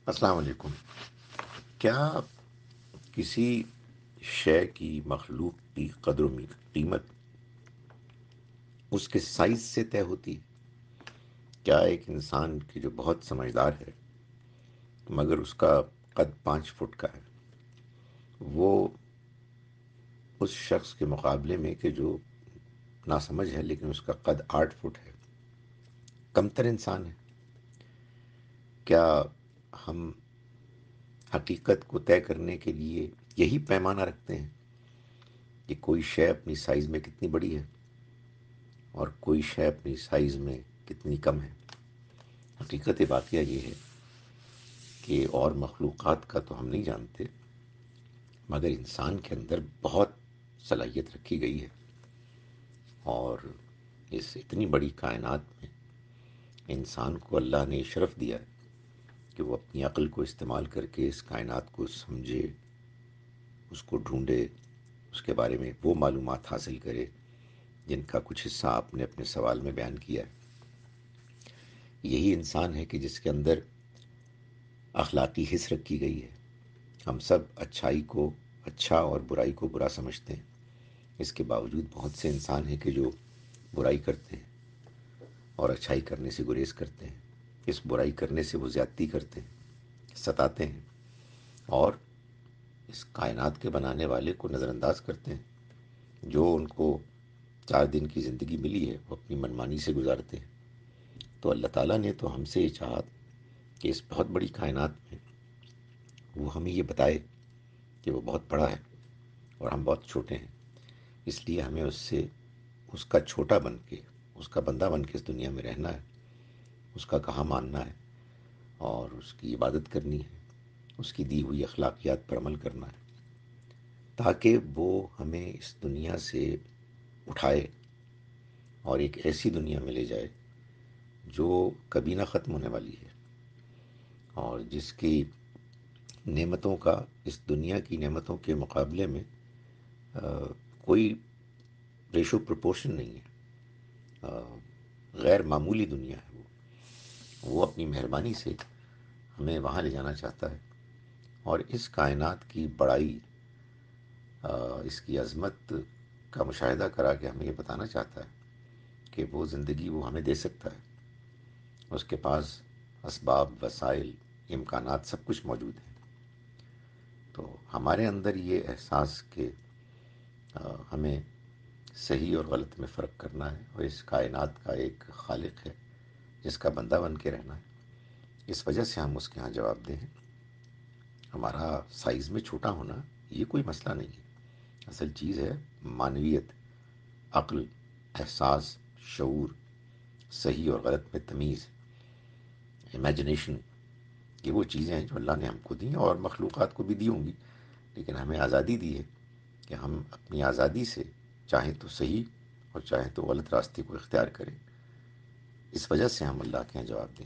السلام علیکم۔ کیا کسی شے کی مخلوق کی قدر و قیمت اس کے سائز سے طے ہوتی ہے؟ کیا ایک انسان کی جو بہت سمجھدار ہے مگر اس کا قد 5 فٹ کا ہے، وہ اس شخص کے مقابلے میں کہ جو ناسمجھ ہے لیکن اس کا قد 8 فٹ ہے، کمتر انسان ہے؟ کیا ہم حقیقت کو طے کرنے کے لیے یہی پیمانہ رکھتے ہیں کہ کوئی شے اپنی سائز میں کتنی بڑی ہے اور کوئی شے اپنی سائز میں کتنی کم ہے؟ حقیقت واقعہ یہ ہے کہ اور مخلوقات کا تو ہم نہیں جانتے، مگر انسان کے اندر بہت صلاحیت رکھی گئی ہے، اور اس اتنی بڑی کائنات میں انسان کو اللہ نے شرف دیا ہے کہ وہ اپنی عقل کو استعمال کر کے اس کائنات کو سمجھے، اس کو ڈھونڈے، اس کے بارے میں وہ معلومات حاصل کرے جن کا کچھ حصہ آپ نے اپنے سوال میں بیان کیا ہے۔ یہی انسان ہے کہ جس کے اندر اخلاقی حس رکھی گئی ہے۔ ہم سب اچھائی کو اچھا اور برائی کو برا سمجھتے ہیں، اس کے باوجود بہت سے انسان ہیں کہ جو برائی کرتے ہیں اور اچھائی کرنے سے گریز کرتے ہیں۔ اس برائی کرنے سے وہ زیادتی کرتے ہیں، ستاتے ہیں، اور اس کائنات کے بنانے والے کو نظر انداز کرتے ہیں۔ جو ان کو 4 دن کی زندگی ملی ہے وہ اپنی منمانی سے گزارتے ہیں۔ تو اللہ تعالیٰ نے تو ہم سے یہ چاہا کہ اس بہت بڑی کائنات میں وہ ہمیں یہ بتائے کہ وہ بہت بڑا ہے اور ہم بہت چھوٹے ہیں، اس لیے ہمیں اس سے اس کا چھوٹا بن کے، اس کا بندہ بن کے اس دنیا میں رہنا ہے، اس کا کہا ماننا ہے اور اس کی عبادت کرنی ہے، اس کی دی ہوئی اخلاقیات پر عمل کرنا ہے، تاکہ وہ ہمیں اس دنیا سے اٹھائے اور ایک ایسی دنیا میں لے جائے جو کبھی نہ ختم ہونے والی ہے، اور جس کی نعمتوں کا اس دنیا کی نعمتوں کے مقابلے میں کوئی ریشو پروپورشن نہیں ہے۔ غیر معمولی دنیا ہے وہ اپنی مہربانی سے ہمیں وہاں لے جانا چاہتا ہے، اور اس کائنات کی بڑائی، اس کی عظمت کا مشاہدہ کرا کے ہمیں یہ بتانا چاہتا ہے کہ وہ زندگی وہ ہمیں دے سکتا ہے، اس کے پاس اسباب، وسائل، امکانات سب کچھ موجود ہیں۔ تو ہمارے اندر یہ احساس کہ ہمیں صحیح اور غلط میں فرق کرنا ہے، اور اس کائنات کا ایک خالق ہے جس کا بندہ بن کے رہنا ہے، اس وجہ سے ہم اس کے ہاں جواب دیں۔ ہمارا سائز میں چھوٹا ہونا یہ کوئی مسئلہ نہیں ہے، اصل چیز ہے معنویت، عقل، احساس، شعور، صحیح اور غلط میں تمیز، امیجنیشن۔ یہ وہ چیزیں ہیں جو اللہ نے ہم کو دی ہیں اور مخلوقات کو بھی دی ہوں گی، لیکن ہمیں آزادی دی ہے کہ ہم اپنی آزادی سے چاہیں تو صحیح اور چاہیں تو غلط راستے کو اختیار کریں۔ اس وجہ سے ہم اللہ کے یہاں جواب دیں۔